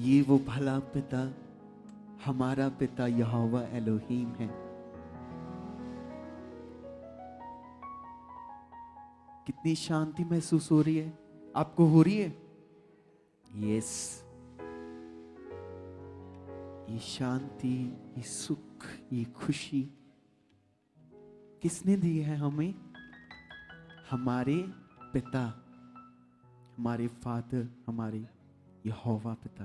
ये वो भला पिता, हमारा पिता यहोवा एलोहीम है। कितनी शांति महसूस हो रही है? आपको हो रही है? यस, ये शांति, ये सुख, ये खुशी किसने दी है हमें? हमारे पिता, हमारे फादर, हमारे यहोवा पिता।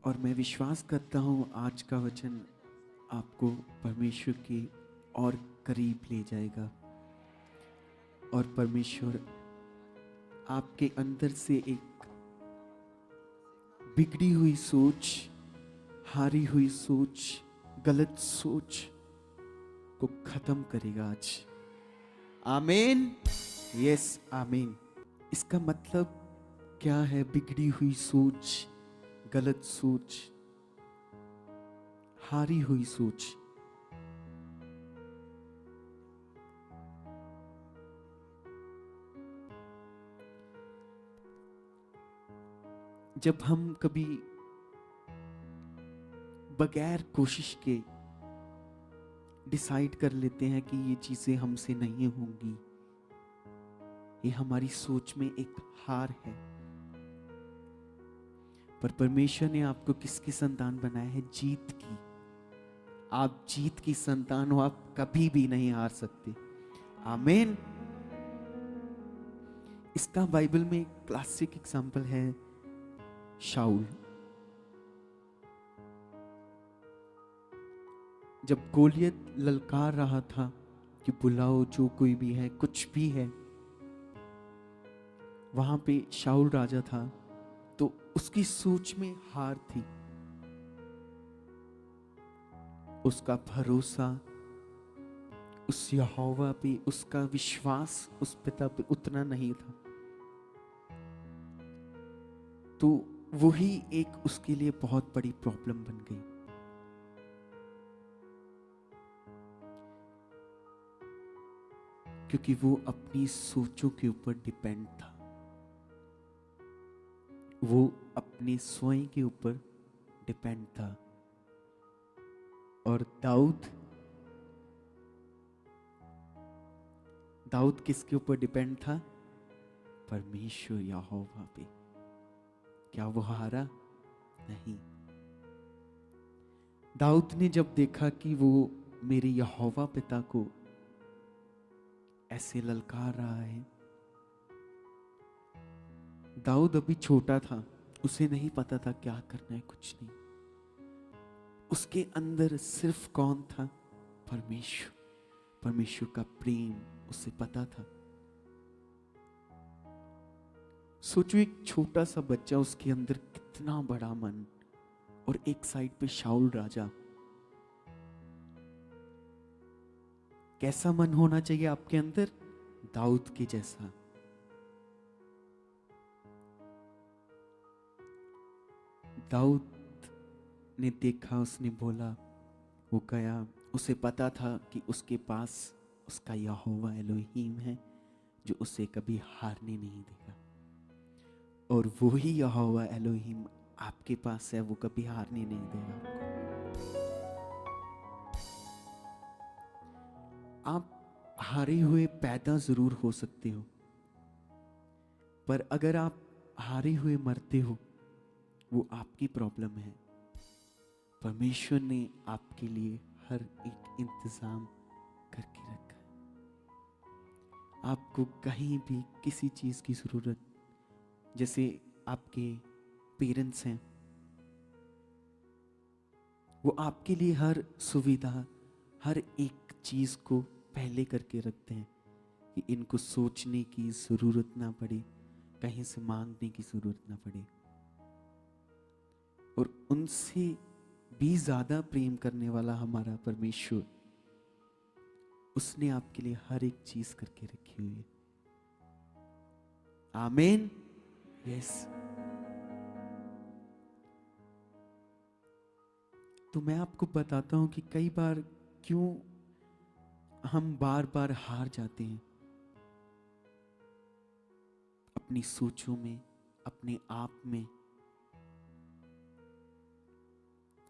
और मैं विश्वास करता हूं आज का वचन आपको परमेश्वर के और करीब ले जाएगा, और परमेश्वर आपके अंदर से एक बिगड़ी हुई सोच, हारी हुई सोच, गलत सोच को खत्म करेगा आज। आमीन। यस, आमीन। इसका मतलब क्या है? बिगड़ी हुई सोच, गलत सोच, हारी हुई सोच। जब हम कभी बगैर कोशिश के डिसाइड कर लेते हैं कि ये चीजें हमसे नहीं होंगी, ये हमारी सोच में एक हार है। पर परमेश्वर ने आपको किसकी संतान बनाया है? जीत की। आप जीत की संतान हो, आप कभी भी नहीं हार सकते। आमीन। इसका बाइबल में एक क्लासिक एग्जांपल है शाऊल। जब गोलियत ललकार रहा था कि बुलाओ जो कोई भी है, कुछ भी है, वहां पे शाऊल राजा था, तो उसकी सोच में हार थी। उसका भरोसा उस यहोवा पे, उसका विश्वास उस पिता पे उतना नहीं था। तो वही एक उसके लिए बहुत बड़ी प्रॉब्लम बन गई। क्योंकि वो अपनी सोचों के ऊपर डिपेंड था, वो अपने स्वयं के ऊपर डिपेंड था। और दाऊद किसके ऊपर डिपेंड था? परमेश्वर यहोवा पे। क्या वो हारा? नहीं। दाऊद ने जब देखा कि वो मेरे यहोवा पिता को ऐसे ललकार रहा है, दाऊद अभी छोटा था, उसे नहीं पता था क्या करना है, कुछ नहीं। उसके अंदर सिर्फ कौन था? परमेश्वर। परमेश्वर का प्रेम उसे पता था। सोचो, एक छोटा सा बच्चा, उसके अंदर कितना बड़ा मन, और एक साइड पे शाऊल राजा। कैसा मन होना चाहिए आपके अंदर? दाऊद के जैसा। दाऊद ने देखा, उसने बोला, वो गया। उसे पता था कि उसके पास उसका यहोवा एलोहीम है, जो उसे कभी हारने नहीं देगा। और वही यहोवा एलोहीम आपके पास है, वो कभी हारने नहीं देगा आपको। आप हारे हुए पैदा जरूर हो सकते हो, पर अगर आप हारे हुए मरते हो, वो आपकी प्रॉब्लम है। परमेश्वर ने आपके लिए हर एक इंतजाम करके रखा है। आपको कहीं भी किसी चीज की जरूरत, जैसे आपके पेरेंट्स हैं, वो आपके लिए हर सुविधा, हर एक चीज को पहले करके रखते हैं कि इनको सोचने की जरूरत ना पड़े, कहीं से मांगने की जरूरत ना पड़े। और उनसे भी ज्यादा प्रेम करने वाला हमारा परमेश्वर, उसने आपके लिए हर एक चीज करके रखी हुई है। आमीन। यस। तो मैं आपको बताता हूं कि कई बार क्यों हम बार बार हार जाते हैं। अपनी सोचों में, अपने आप में,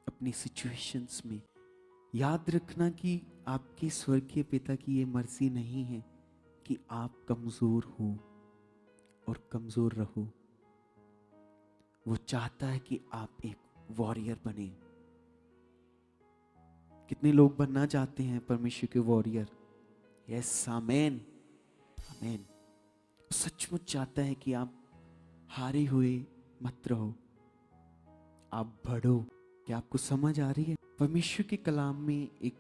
अपनी सिचुएशंस में। याद रखना कि आपके स्वर्गीय पिता की ये मर्जी नहीं है कि आप कमजोर हो और कमजोर रहो। वो चाहता है कि आप एक वॉरियर बने। कितने लोग बनना चाहते हैं परमेश्वर के वॉरियर? यस, आमेन, आमेन। सचमुच चाहता है कि आप हारे हुए मत रहो, आप बढ़ो। क्या आपको समझ आ रही है? परमेश्वर के कलाम में एक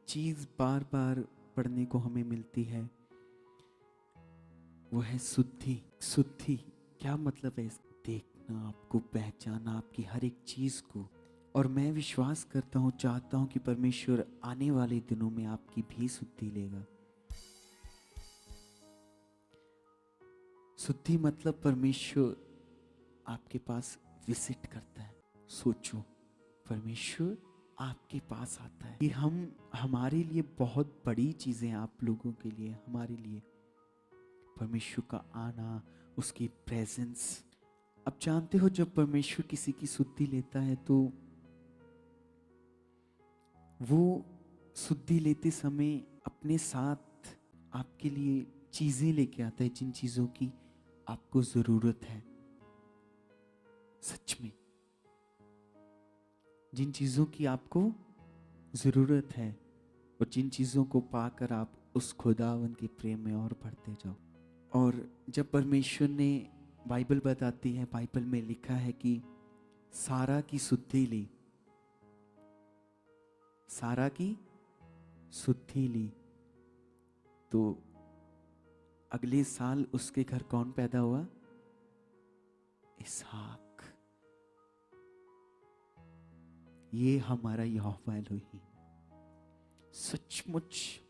चीज बार बार पढ़ने को हमें मिलती है, वो है शुद्धि। शुद्धि क्या मतलब है? देखना, आपको पहचाना, आपकी हर एक चीज को। और मैं विश्वास करता हूँ, चाहता हूँ कि परमेश्वर आने वाले दिनों में आपकी भी शुद्धि लेगा। शुद्धि मतलब परमेश्वर आपके पास विजिट करता है। सोचो, परमेश्वर आपके पास आता है। ये हमारे लिए बहुत बड़ी चीजें, आप लोगों के लिए, हमारे लिए परमेश्वर का आना, उसकी प्रेजेंस। अब जानते हो, जब परमेश्वर किसी की शुद्धि लेता है तो वो शुद्धि लेते समय अपने साथ आपके लिए चीजें लेके आता है, जिन चीजों की आपको जरूरत है। सच में, जिन चीजों की आपको जरूरत है और जिन चीजों को पाकर आप उस खुदावन के प्रेम में और बढ़ते जाओ। और जब परमेश्वर ने, बाइबल बताती है, बाइबल में लिखा है कि सारा की शुद्धि ली, सारा की शुद्धि ली, तो अगले साल उसके घर कौन पैदा हुआ? इसहाक। ये हमारा यहोवा एलोहीम। सचमुच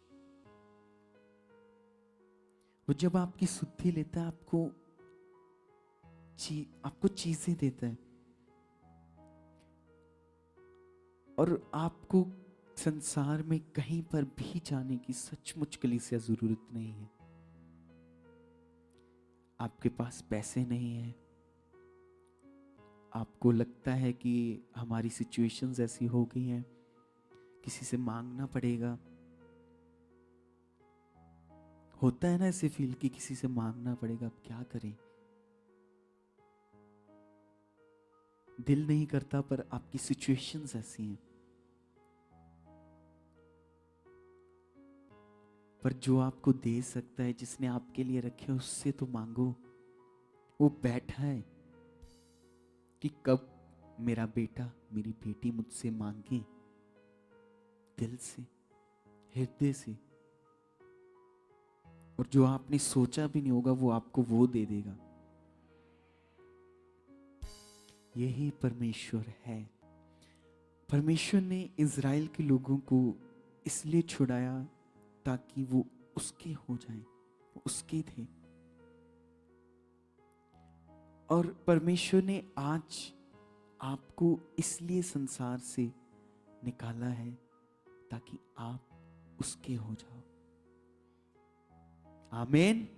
वो जब आपकी शुद्धि लेता है, आपको चीजें देता है, और आपको संसार में कहीं पर भी जाने की सचमुच कलीसिया जरूरत नहीं है। आपके पास पैसे नहीं है, आपको लगता है कि हमारी सिचुएशंस ऐसी हो गई हैं, किसी से मांगना पड़ेगा। होता है ना ऐसे फील कि किसी से मांगना पड़ेगा, अब क्या करें, दिल नहीं करता, पर आपकी सिचुएशंस ऐसी हैं। पर जो आपको दे सकता है, जिसने आपके लिए रखे, उससे तो मांगो। वो बैठा है कि कब मेरा बेटा, मेरी बेटी मुझसे मांगे, दिल से, हृदय से। और जो आपने सोचा भी नहीं होगा, वो आपको वो दे देगा। यही परमेश्वर है। परमेश्वर ने इज़राइल के लोगों को इसलिए छुड़ाया ताकि वो उसके हो जाएं, वो उसके थे। और परमेश्वर ने आज आपको इसलिए संसार से निकाला है ताकि आप उसके हो जाओ। आमीन।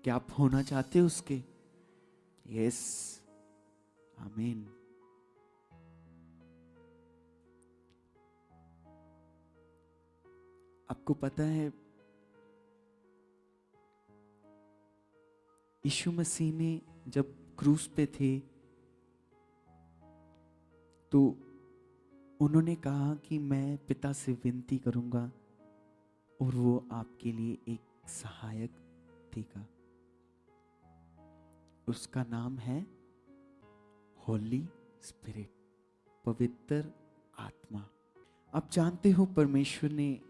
क्या आप होना चाहते हो उसके? यस, आमीन। आपको पता है, यीशु मसीह ने जब क्रूस पे थे तो उन्होंने कहा कि मैं पिता से विनती करूंगा और वो आपके लिए एक सहायक देगा। उसका नाम है होली स्पिरिट, पवित्र आत्मा। आप जानते हो, परमेश्वर ने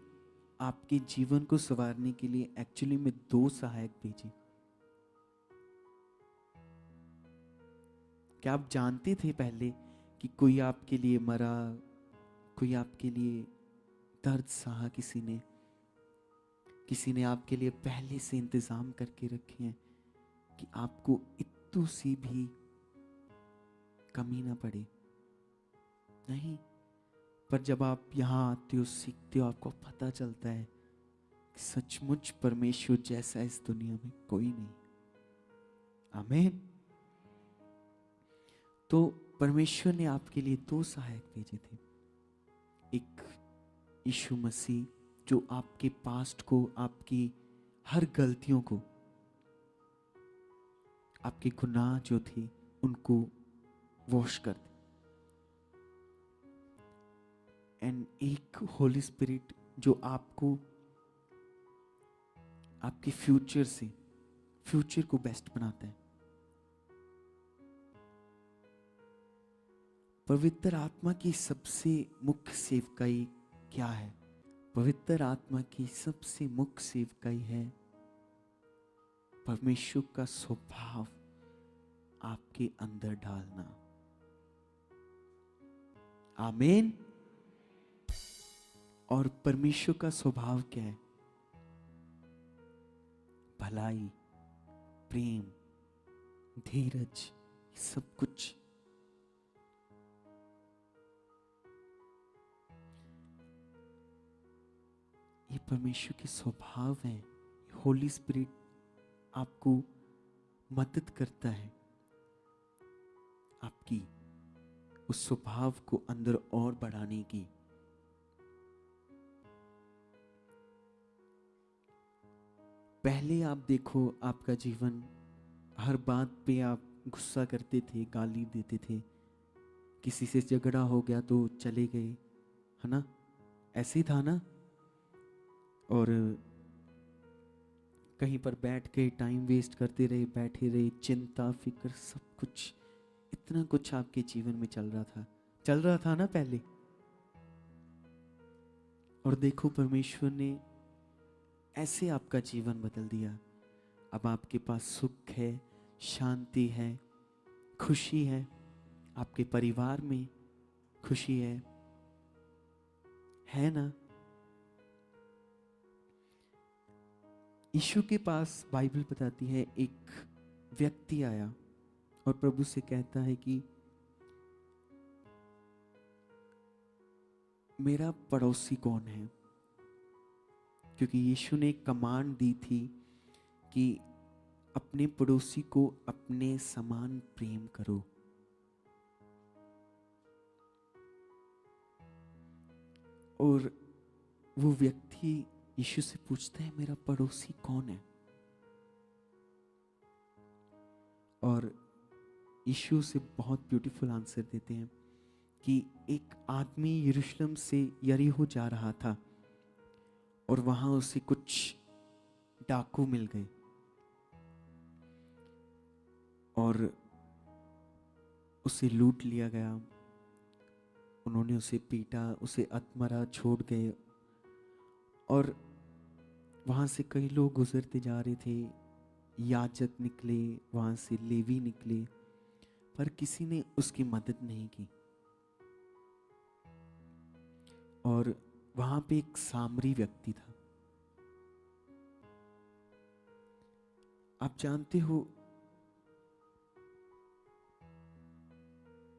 आपके जीवन को संवारने के लिए एक्चुअली में 2 सहायक भेजे। क्या आप जानते थे पहले कि कोई आपके लिए मरा, कोई आपके लिए दर्द सहा, किसी ने आपके लिए पहले से इंतजाम करके रखे हैं कि आपको इतू सी भी कमी ना पड़े? नहीं, पर जब आप यहाँ आते हो, सीखते हो, आपको पता चलता है कि सचमुच परमेश्वर जैसा इस दुनिया में कोई नहीं। आमीन। तो परमेश्वर ने आपके लिए 2 सहायक भेजे थे। एक यीशु मसीह जो आपके पास्ट को, आपकी हर गलतियों को, आपके गुनाह जो थे उनको वॉश कर दे। एंड एक होली स्पिरिट जो आपको आपके फ्यूचर को बेस्ट बनाता है। पवित्र आत्मा की सबसे मुख्य सेवकाई क्या है? पवित्र आत्मा की सबसे मुख्य सेवकाई है परमेश्वर का स्वभाव आपके अंदर डालना। आमीन। और परमेश्वर का स्वभाव क्या है? भलाई, प्रेम, धीरज, सब कुछ। ये परमेश्वर के स्वभाव है। होली स्पिरिट आपको मदद करता है आपकी उस स्वभाव को अंदर और बढ़ाने की। पहले आप देखो, आपका जीवन हर बात पे आप गुस्सा करते थे, गाली देते थे, किसी से झगड़ा हो गया तो चले गए, है ना? ऐसे ही था ना? और कहीं पर बैठ के टाइम वेस्ट करते रहे, बैठे रहे, चिंता फिक्र सब कुछ, इतना कुछ आपके जीवन में चल रहा था ना पहले। और देखो परमेश्वर ने ऐसे आपका जीवन बदल दिया। अब आपके पास सुख है, शांति है, खुशी है, आपके परिवार में खुशी है ना? यीशु के पास बाइबल बताती है एक व्यक्ति आया और प्रभु से कहता है कि मेरा पड़ोसी कौन है? क्योंकि यीशु ने एक कमांड दी थी कि अपने पड़ोसी को अपने समान प्रेम करो। और वो व्यक्ति यीशु से पूछता है मेरा पड़ोसी कौन है? और यीशु से बहुत ब्यूटीफुल आंसर देते हैं कि एक आदमी यरूशलेम से यरीहो जा रहा था और वहां उसे कुछ डाकू मिल गए और उसे लूट लिया गया। उन्होंने उसे पीटा, उसे अधमरा छोड़ गए। और वहां से कई लोग गुजरते जा रहे थे, याजक निकले, वहां से लेवी निकले, पर किसी ने उसकी मदद नहीं की। और वहां पे एक सामरी व्यक्ति था। आप जानते हो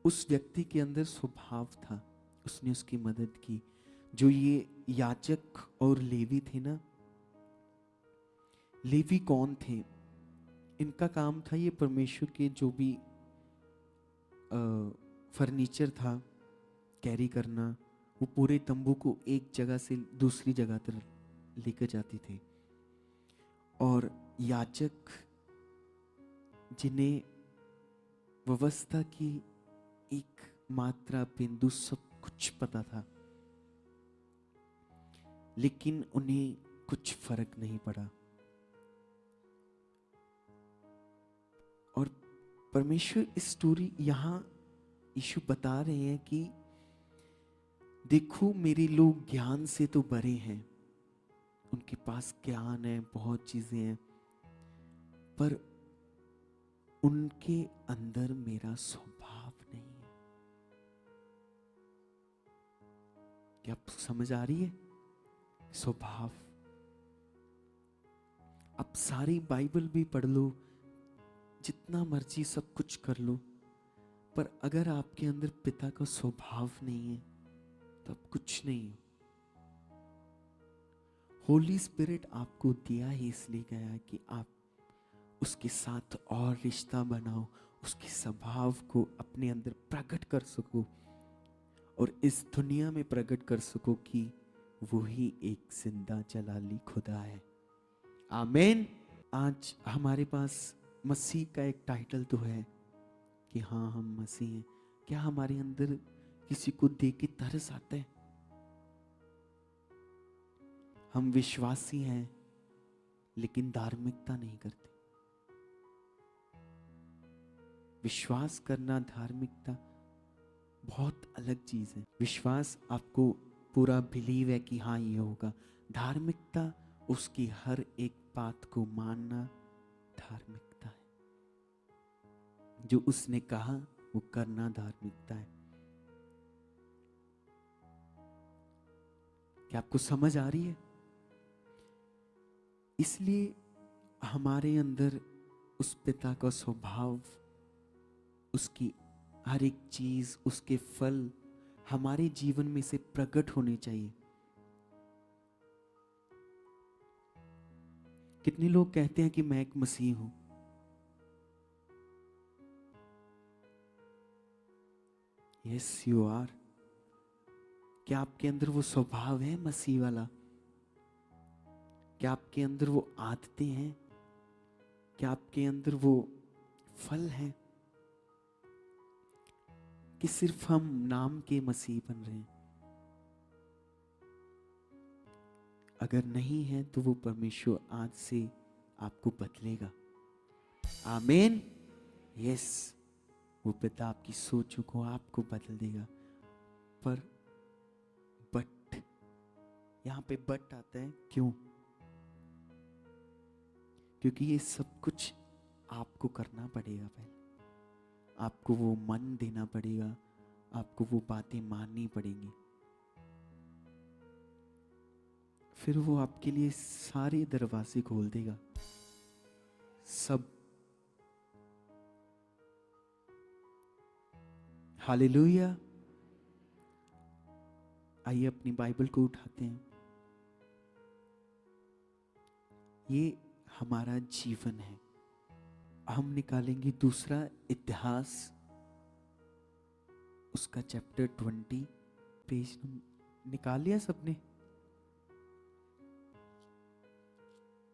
उस व्यक्ति के अंदर स्वभाव था, उसने उसकी मदद की। जो ये याजक और लेवी थे ना, लेवी कौन थे? इनका काम था ये परमेश्वर के जो भी फर्नीचर था कैरी करना, वो पूरे तंबू को एक जगह से दूसरी जगह तक लेकर जाती थे। और याजक जिन्हें व्यवस्था की एक मात्रा बिंदु सब कुछ पता था, लेकिन उन्हें कुछ फर्क नहीं पड़ा। और परमेश्वर इस स्टोरी यहां यीशु बता रहे हैं कि देखो मेरे लोग ज्ञान से तो बड़े हैं, उनके पास ज्ञान है, बहुत चीजें हैं, पर उनके अंदर मेरा स्वभाव नहीं है। क्या आप समझ आ रही है? स्वभाव। अब सारी बाइबल भी पढ़ लो, जितना मर्जी सब कुछ कर लो, पर अगर आपके अंदर पिता का स्वभाव नहीं है तो आप कुछ नहीं हो। होली स्पिरिट आपको दिया ही इसलिए गया है कि आप उसके साथ और रिश्ता बनाओ, उसके स्वभाव को अपने अंदर प्रकट कर सको और इस दुनिया में प्रकट कर सको कि वो ही एक जिंदा जलाली खुदा है। आमीन। आज हमारे पास मसीह का एक टाइटल तो है कि हाँ हम मसीह हैं। क्या हमारे अंदर किसी को देख के तरस आता है? हम विश्वासी हैं लेकिन धार्मिकता नहीं करते। विश्वास करना, धार्मिकता बहुत अलग चीज है। विश्वास आपको पूरा बिलीव है कि हाँ ये होगा। धार्मिकता उसकी हर एक बात को मानना धार्मिकता है। जो उसने कहा वो करना धार्मिकता है। क्या आपको समझ आ रही है? इसलिए हमारे अंदर उस पिता का स्वभाव, उसकी हर एक चीज, उसके फल हमारे जीवन में से प्रकट होने चाहिए। कितने लोग कहते हैं कि मैं एक मसीह हूं? Yes you are. क्या आपके अंदर वो स्वभाव है मसीह वाला? क्या आपके अंदर वो आदतें हैं? क्या आपके अंदर वो फल हैं कि सिर्फ हम नाम के मसीह बन रहे हैं? अगर नहीं है तो वो परमेश्वर आज से आपको बदलेगा। आमीन। यस, वो पिता आपकी सोचों को आपको बदल देगा। पर बट, यहां पे बट आता है। क्यों? क्योंकि ये सब कुछ आपको करना पड़ेगा। पहले आपको वो मन देना पड़ेगा, आपको वो बातें माननी पड़ेंगी। फिर वो आपके लिए सारे दरवाजे खोल देगा। सब। हालेलुया। आइए अपनी बाइबल को उठाते हैं। ये हमारा जीवन है। हम निकालेंगे दूसरा इतिहास, उसका चैप्टर 20। पेज निकाल लिया सबने?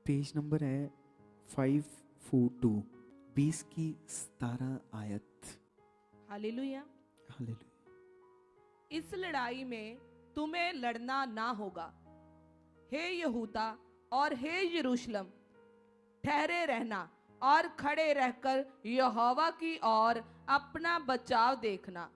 पेज नंबर है 542, 20 की 17 आयत। हालेलुया। हालेलुया। इस लड़ाई में तुम्हें लड़ना ना होगा। हे यहूदा और हे यरूशलेम, ठहरे रहना और खड़े रहकर यहोवा की ओर अपना बचाव देखना।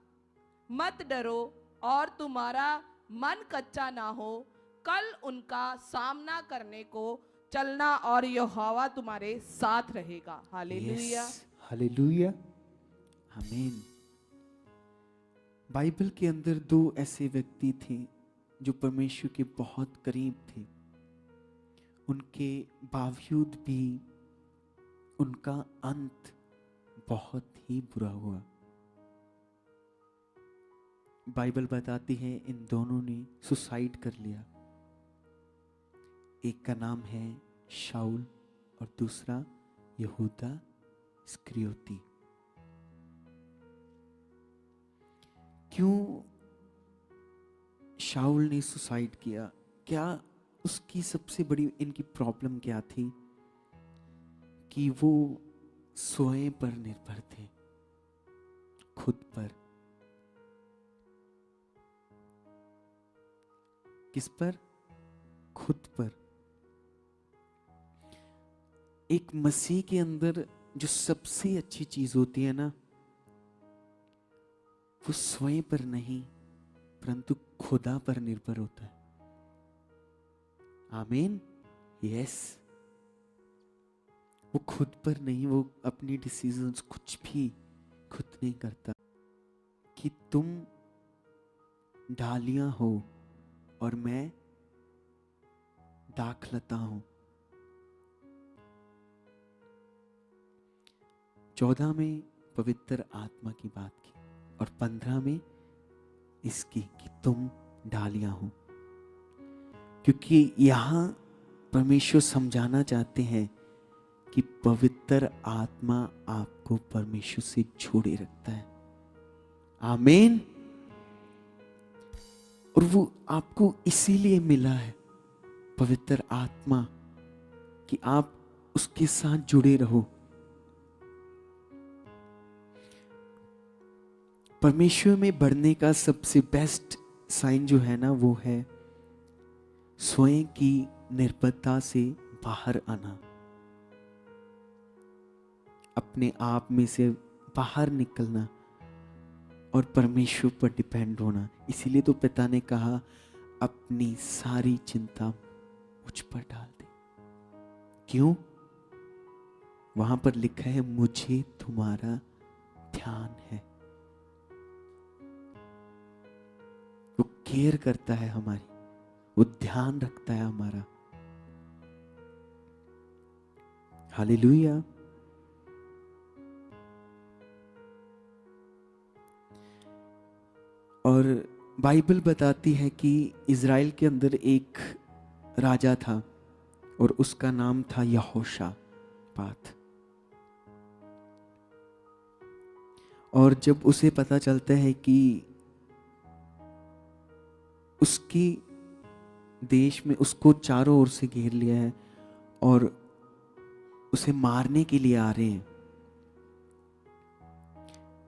मत डरो और तुम्हारा मन कच्चा ना हो। कल उनका सामना करने को चलना और यहोवा तुम्हारे साथ रहेगा। हालेलुया। हालेलुया। आमीन। बाइबल के अंदर दो ऐसे व्यक्ति थे जो परमेश्वर के बहुत करीब थे। उनके बावजूद भी उनका अंत बहुत ही बुरा हुआ। बाइबल बताती है इन दोनों ने सुसाइड कर लिया। एक का नाम है शाऊल और दूसरा यहूदा इस्करियोती। क्यों शाऊल ने सुसाइड किया? क्या उसकी सबसे बड़ी इनकी प्रॉब्लम क्या थी? कि वो स्वयं पर निर्भर थे, खुद पर। किस पर? खुद पर। एक मसीह के अंदर जो सबसे अच्छी चीज होती है ना, वो स्वयं पर नहीं परंतु खुदा पर निर्भर होता है। आमीन। यस। वो खुद पर नहीं, वो अपनी डिसीजंस कुछ भी खुद नहीं करता। कि तुम डालियां हो और मैं दाखलता हूं। 14 में पवित्र आत्मा की बात की और 15 में इसकी कि तुम डालियां हो। क्योंकि यहां परमेश्वर समझाना चाहते हैं कि पवित्र आत्मा आपको परमेश्वर से जोड़े रखता है। आमीन। और वो आपको इसीलिए मिला है, पवित्र आत्मा, कि आप उसके साथ जुड़े रहो। परमेश्वर में बढ़ने का सबसे बेस्ट साइन जो है ना, वो है स्वयं की निर्भरता से बाहर आना, अपने आप में से बाहर निकलना और परमेश्वर पर डिपेंड होना। इसीलिए तो पिता ने कहा, अपनी सारी चिंता मुझ पर डाल दे। क्यों? वहां पर लिखा है, मुझे तुम्हारा ध्यान है। वो केयर करता है हमारी, वो ध्यान रखता है हमारा। हालेलुया। और बाइबल बताती है कि इज़राइल के अंदर एक राजा था और उसका नाम था यहोशापात। और जब उसे पता चलता है कि उसकी देश में उसको चारों ओर से घेर लिया है और उसे मारने के लिए आ रहे हैं,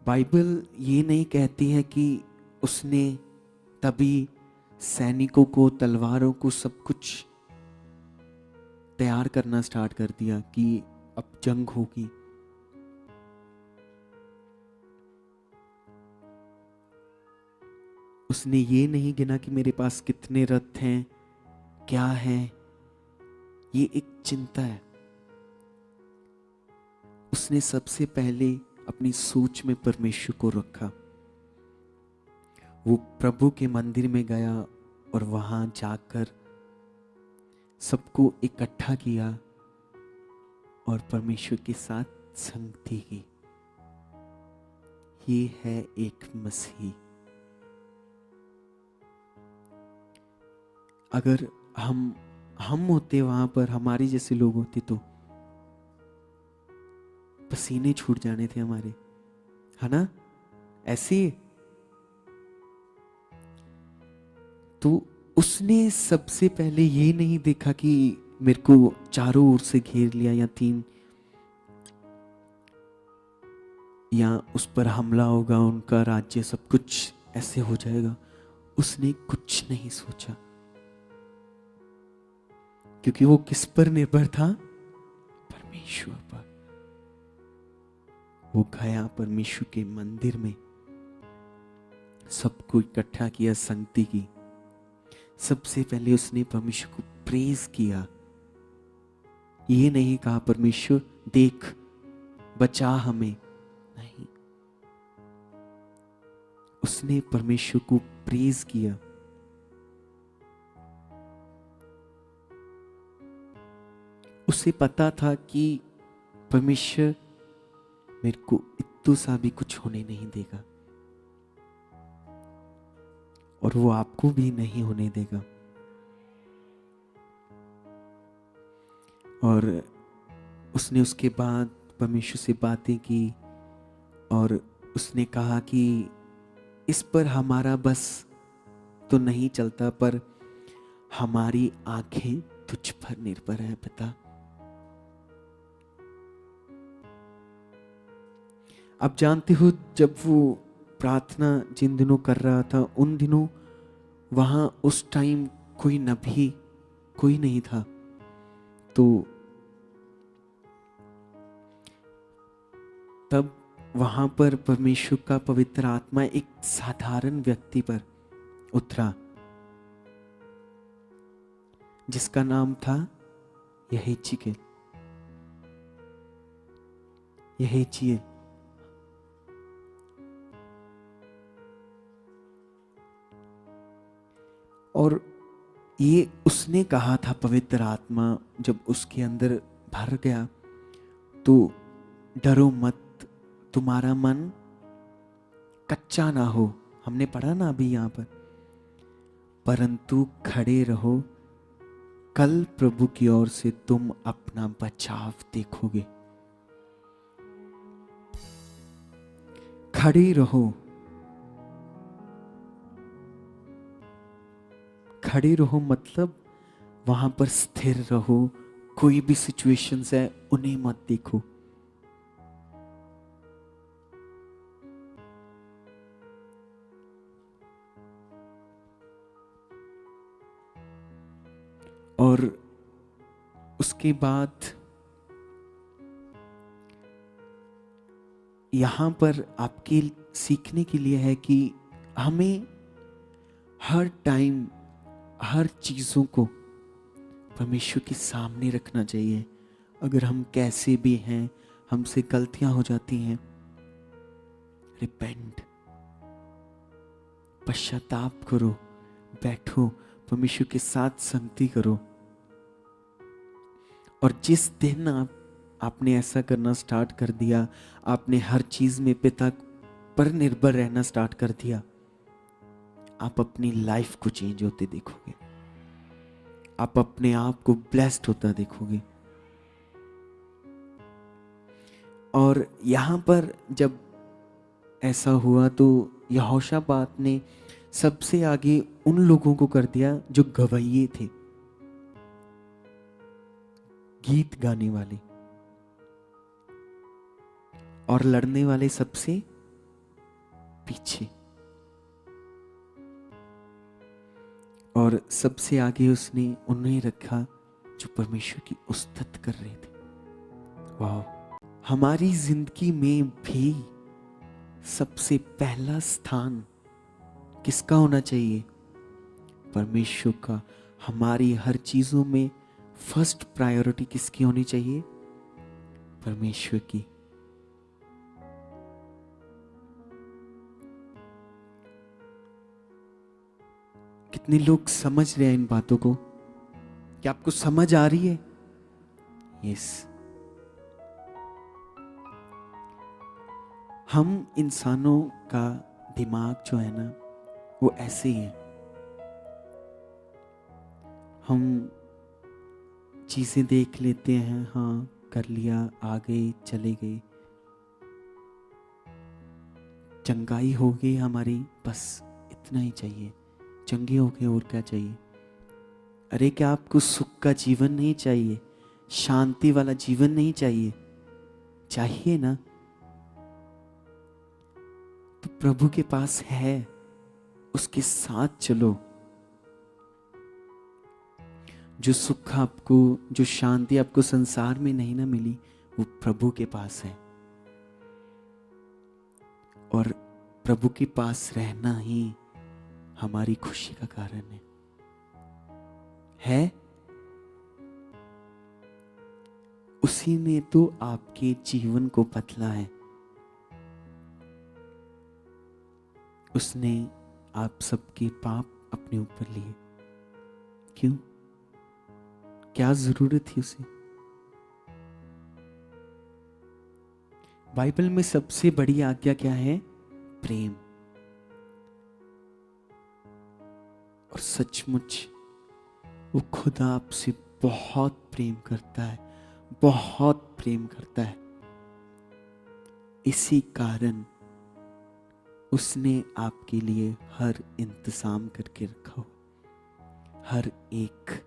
बाइबल ये नहीं कहती है कि उसने तभी सैनिकों को, तलवारों को, सब कुछ तैयार करना स्टार्ट कर दिया कि अब जंग होगी। उसने ये नहीं गिना कि मेरे पास कितने रथ हैं, क्या है। ये एक चिंता है। उसने सबसे पहले अपनी सोच में परमेश्वर को रखा। वो प्रभु के मंदिर में गया और वहां जाकर सबको इकट्ठा किया और परमेश्वर के साथ संगति की। ये है एक मसीह। अगर हम होते वहां पर, हमारे जैसे लोग होते, तो पसीने छूट जाने थे हमारे, है ना? ऐसे। तो उसने सबसे पहले ये नहीं देखा कि मेरे को चारों ओर से घेर लिया या तीन, या उस पर हमला होगा, उनका राज्य, सब कुछ ऐसे हो जाएगा। उसने कुछ नहीं सोचा, क्योंकि वो किस पर निर्भर था? परमेश्वर पर। वो गया परमेश्वर के मंदिर में, सबको इकट्ठा किया, संगति की। सबसे पहले उसने परमेश्वर को प्रेज किया। ये नहीं कहा परमेश्वर देख बचा हमें, नहीं। उसने परमेश्वर को प्रेज किया। उसे पता था कि परमेश्वर मेरे को इतना सा भी कुछ होने नहीं देगा और वो आपको भी नहीं होने देगा। और उसने उसके बाद परमेश्वर से बातें की और उसने कहा कि इस पर हमारा बस तो नहीं चलता, पर हमारी आंखें तुझ पर निर्भर है पिता। आप जानते हो, जब वो प्रार्थना जिन दिनों कर रहा था, उन दिनों वहां उस टाइम कोई नबी कोई नहीं था। तो तब वहां पर परमेश्वर का पवित्र आत्मा एक साधारण व्यक्ति पर उतरा, जिसका नाम था यहेजीकेल। और ये उसने कहा था, पवित्र आत्मा जब उसके अंदर भर गया, तो डरो मत, तुम्हारा मन कच्चा ना हो। हमने पढ़ा ना अभी यहां पर, परंतु खड़े रहो, कल प्रभु की ओर से तुम अपना बचाव देखोगे। खड़े रहो, खड़े रहो मतलब वहां पर स्थिर रहो। कोई भी सिचुएशंस है उन्हें मत देखो। और उसके बाद यहां पर आपके सीखने के लिए है कि हमें हर टाइम हर चीजों को परमेश्वर के सामने रखना चाहिए। अगर हम कैसे भी हैं, हमसे गलतियां हो जाती हैं, रिपेंट, पश्चाताप करो, बैठो, परमेश्वर के साथ संगति करो। और जिस दिन आपने ऐसा करना स्टार्ट कर दिया, आपने हर चीज में पिता पर निर्भर रहना स्टार्ट कर दिया, आप अपनी लाइफ को चेंज होते देखोगे। आप अपने आप को ब्लेस्ड होता देखोगे। और यहां पर जब ऐसा हुआ तो यहोशापात ने सबसे आगे उन लोगों को कर दिया जो गवैये थे, गीत गाने वाले, और लड़ने वाले सबसे पीछे, और सबसे आगे उसने उन्हें रखा जो परमेश्वर की उस्तत कर रहे थे। वाह! हमारी जिंदगी में भी सबसे पहला स्थान किसका होना चाहिए? परमेश्वर का। हमारी हर चीजों में फर्स्ट प्रायोरिटी किसकी होनी चाहिए? परमेश्वर की। कितने लोग समझ रहे हैं इन बातों को? क्या आपको समझ आ रही है? यस। हम इंसानों का दिमाग जो है ना, वो ऐसे ही है। हम चीजें देख लेते हैं, हाँ कर लिया, आ गए, चले गए, चंगाई हो गई हमारी, बस इतना ही चाहिए, चंगे हो गए, और क्या चाहिए? अरे क्या आपको सुख का जीवन नहीं चाहिए? शांति वाला जीवन नहीं चाहिए? चाहिए ना? तो प्रभु के पास है, उसके साथ चलो। जो सुख आपको, जो शांति आपको संसार में नहीं ना मिली, वो प्रभु के पास है। और प्रभु के पास रहना ही हमारी खुशी का कारण है। उसी ने तो आपके जीवन को बदला है। उसने आप सबके पाप अपने ऊपर लिए। क्यों? क्या जरूरत थी उसे? बाइबल में सबसे बड़ी आज्ञा क्या है? प्रेम। और सचमुच वो खुदा आपसे बहुत प्रेम करता है, बहुत प्रेम करता है। इसी कारण उसने आपके लिए हर इंतजाम करके रखा हो, हर एक,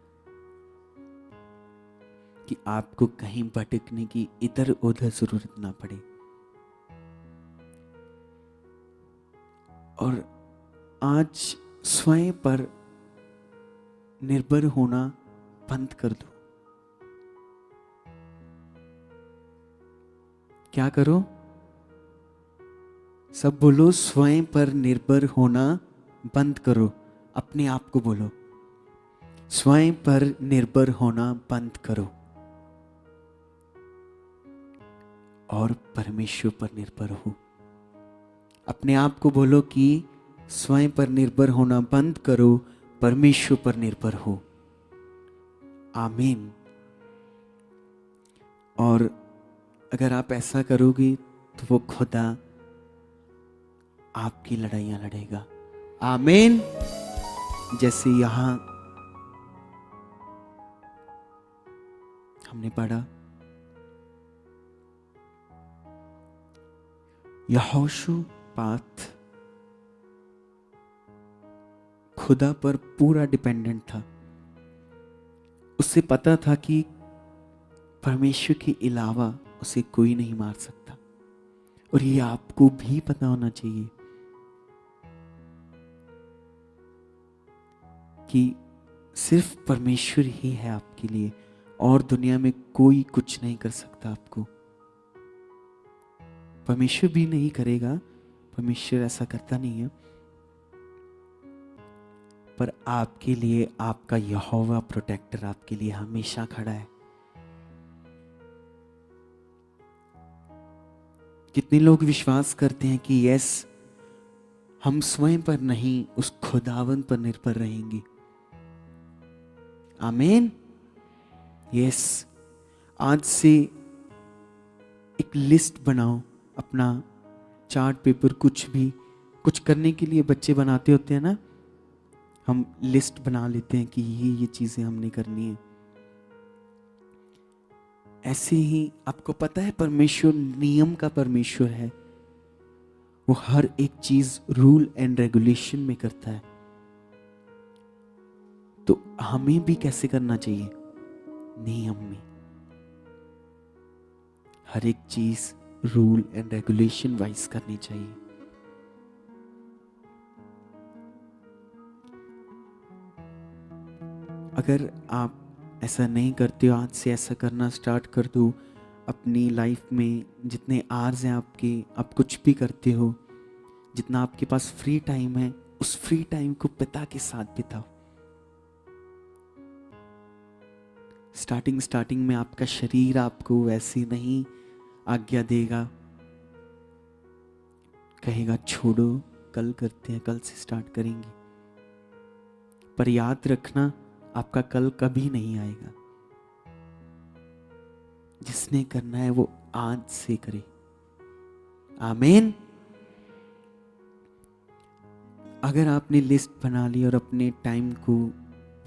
कि आपको कहीं भटकने की इधर उधर जरूरत ना पड़े। और आज स्वयं पर निर्भर होना बंद कर दो। क्या करो? सब बोलो, स्वयं पर निर्भर होना बंद करो। अपने आप को बोलो, स्वयं पर निर्भर होना बंद करो और परमेश्वर पर निर्भर हो। अपने आप को बोलो कि स्वयं पर निर्भर होना बंद करो, परमेश्वर पर निर्भर हो। आमीन। और अगर आप ऐसा करोगे तो वो खुदा आपकी लड़ाइयां लड़ेगा। आमीन। जैसे यहां हमने पढ़ा यहोशूपात खुदा पर पूरा डिपेंडेंट था। उसे पता था कि परमेश्वर के अलावा उसे कोई नहीं मार सकता। और ये आपको भी पता होना चाहिए कि सिर्फ परमेश्वर ही है आपके लिए, और दुनिया में कोई कुछ नहीं कर सकता आपको। परमेश्वर भी नहीं करेगा, परमेश्वर ऐसा करता नहीं है, पर आपके लिए आपका यहोवा प्रोटेक्टर आपके लिए हमेशा खड़ा है। कितने लोग विश्वास करते हैं कि यस, हम स्वयं पर नहीं, उस खुदावन पर निर्भर रहेंगे। आमीन। यस, आज से एक लिस्ट बनाओ, अपना चार्ट पेपर, कुछ करने के लिए बच्चे बनाते होते हैं ना, हम लिस्ट बना लेते हैं कि ये चीजें हमने करनी है। ऐसे ही आपको पता है परमेश्वर नियम का परमेश्वर है। वो हर एक चीज रूल एंड रेगुलेशन में करता है। तो हमें भी कैसे करना चाहिए? नियम में। हर एक चीज रूल एंड रेगुलेशन वाइज करनी चाहिए। अगर आप ऐसा नहीं करते हो, आज से ऐसा करना स्टार्ट कर दो। अपनी लाइफ में जितने आवर्स हैं आपके, आप कुछ भी करते हो, जितना आपके पास फ्री टाइम है, उस फ्री टाइम को पिता के साथ बिताओ। स्टार्टिंग में आपका शरीर आपको वैसे नहीं आज्ञा देगा, कहेगा छोड़ो, कल करते हैं, कल से स्टार्ट करेंगे। पर याद रखना, आपका कल कभी नहीं आएगा। जिसने करना है वो आज से करे। आमीन। अगर आपने लिस्ट बना ली और अपने टाइम को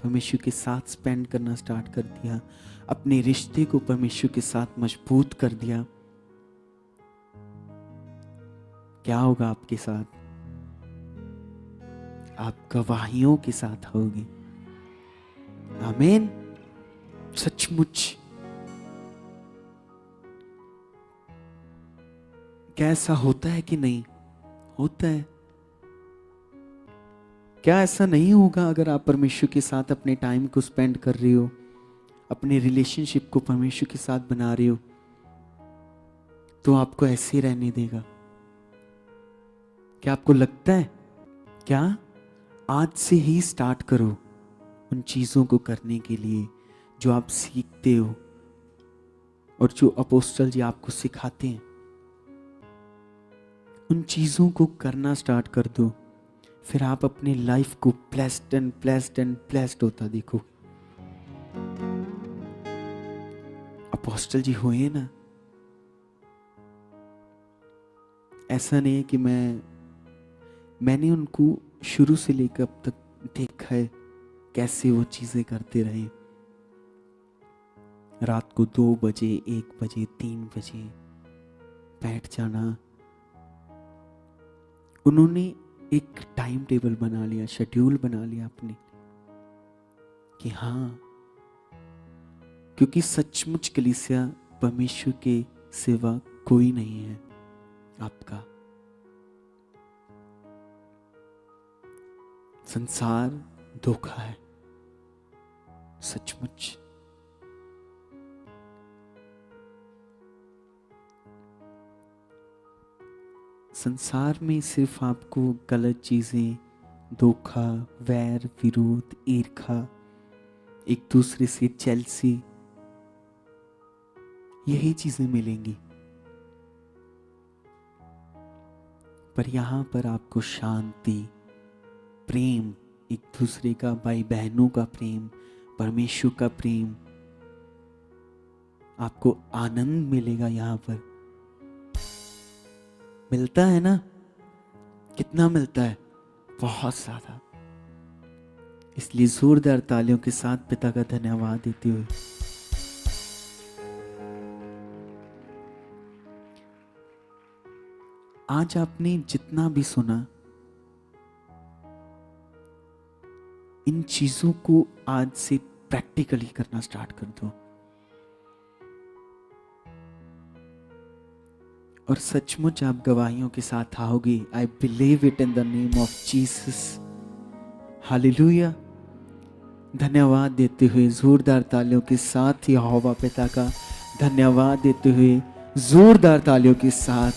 परमेश्वर के साथ स्पेंड करना स्टार्ट कर दिया, अपने रिश्ते को परमेश्वर के साथ मजबूत कर दिया, क्या होगा आपके साथ? आप गवाहियों के साथ होगे। आमीन। सचमुच क्या ऐसा होता है कि नहीं होता है? क्या ऐसा नहीं होगा अगर आप परमेश्वर के साथ अपने टाइम को स्पेंड कर रहे हो, अपने रिलेशनशिप को परमेश्वर के साथ बना रहे हो, तो आपको ऐसे रहने देगा? क्या आपको लगता है? क्या आज से ही स्टार्ट करो उन चीजों को करने के लिए जो आप सीखते हो और जो अपोस्टल जी आपको सिखाते हैं। उन चीजों को करना स्टार्ट कर दो, फिर आप अपनी लाइफ को ब्लेस्ड होता देखो। अपोस्टल जी हुए ना। ऐसा नहीं है कि मैंने उनको शुरू से लेकर अब तक देखा है कैसे वो चीजें करते रहे। रात को 2 बजे, 1 बजे, 3 बजे बैठ जाना। उन्होंने एक टाइम टेबल बना लिया, शेड्यूल बना लिया अपने, कि हाँ, क्योंकि सचमुच कलीसिया परमेश्वर के सिवा कोई नहीं है आपका। संसार धोखा है, सचमुच। संसार में सिर्फ आपको गलत चीजें, धोखा, वैर, विरोध, ईर्खा, एक दूसरे से जेलसी, यही चीजें मिलेंगी। पर यहां पर आपको शांति, प्रेम, एक दूसरे का, भाई बहनों का प्रेम, परमेश्वर का प्रेम, आपको आनंद मिलेगा। यहां पर मिलता है ना? कितना मिलता है? बहुत ज्यादा। इसलिए जोरदार तालियों के साथ पिता का धन्यवाद देते हुए आज आपने जितना भी सुना, इन चीजों को आज से प्रैक्टिकली करना स्टार्ट कर दो। और सचमुच आप गवाहियों के साथ आओगे। I believe it in the name of Jesus. Hallelujah. धन्यवाद देते हुए जोरदार तालियों के साथ यहोवा पिता का धन्यवाद देते हुए जोरदार तालियों के साथ।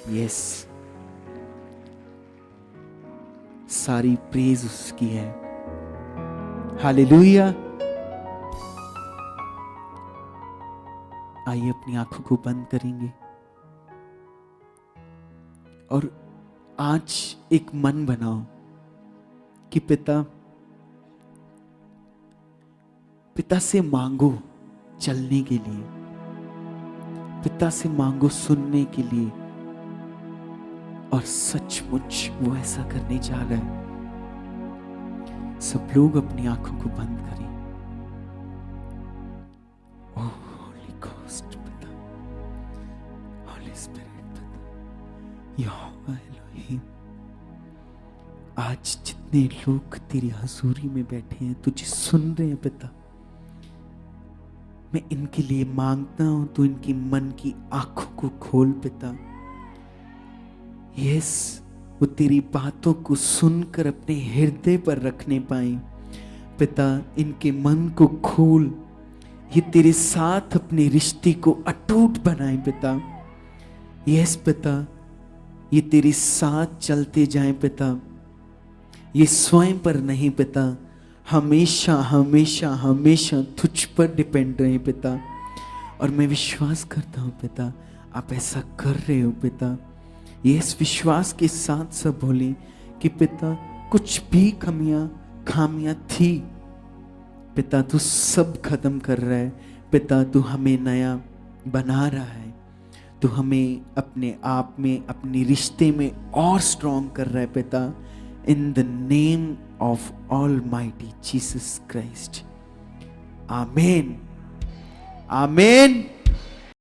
यस, सारी प्रेज उसकी है। हालेलुया। आइए अपनी आंखों को बंद करेंगे और आज एक मन बनाओ कि पिता से मांगो चलने के लिए, पिता से मांगो सुनने के लिए, और सचमुच वो ऐसा करने जा रहा है। सब लोग अपनी आंखों को बंद करें। ओह होली घोस्ट पिता, होली स्पिरिट पिता, यहोवा एलोहीम, आज जितने लोग तेरी हजूरी में बैठे हैं, तुझे सुन रहे हैं पिता, मैं इनके लिए मांगता हूं तो इनकी मन की आंखों को खोल पिता। यस, वो तेरी बातों को सुनकर अपने हृदय पर रखने पाए पिता। इनके मन को खोल, ये तेरे साथ अपने रिश्ते को अटूट बनाए पिता। यस पिता, ये तेरे साथ चलते जाएं पिता। ये स्वयं पर नहीं पिता, हमेशा हमेशा हमेशा तुझ पर डिपेंड रहे पिता। और मैं विश्वास करता हूं पिता, आप ऐसा कर रहे हो पिता। ये इस विश्वास के साथ सब बोले कि पिता, कुछ भी खामियां थी पिता, तू सब खत्म कर रहा है पिता। तू हमें नया बना रहा है, तू हमें अपने आप में, अपने रिश्ते में और स्ट्रॉन्ग कर रहा है पिता। In the name of almighty Jesus Christ, आमीन, आमीन।